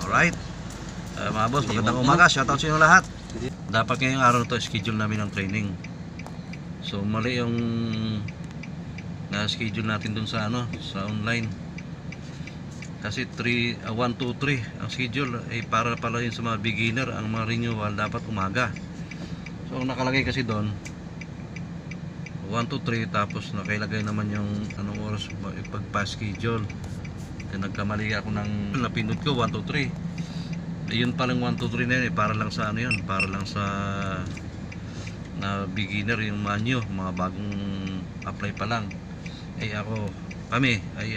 Alright. Mga boss, magandang umaga. Shoutout sa inyo lahat. Dapat ngayong araw na to, schedule namin ng training. So mali yung na-schedule natin dun sa sa online. Kasi 1, 2, 3 ang schedule para pala yun sa mga beginner. Ang mga renewal dapat umaga. So nakalagay kasi doon 1, 2, 3, tapos nakailagay naman yung anong oras pagpa-schedule. Nagkamali ako ng napindot ko 1, 2, 3. Yun palang 1, 2, 3 na yun para lang sa yun, para lang sa na beginner, yung mga mga bagong apply pa lang. Kami ay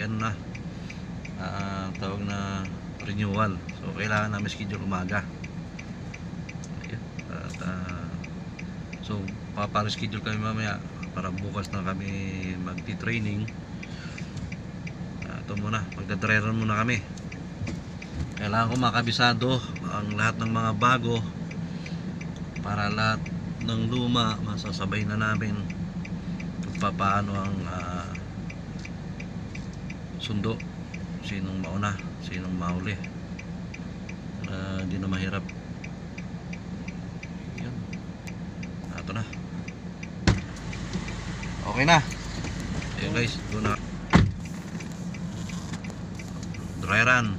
tawag na renewal. So kailangan namin schedule umaga. So papareschedule kami mamaya para bukas na kami magti-training. Ito muna, magdadreran muna kami. Kailangan ko makabisado ang lahat ng mga bago para lahat ng luma masasabay na namin kung paano ang sundo, sinong mauna, sinong mahuli, hindi na mahirap. Yun. Ito na, okay na. Ayun guys, doon na dry run.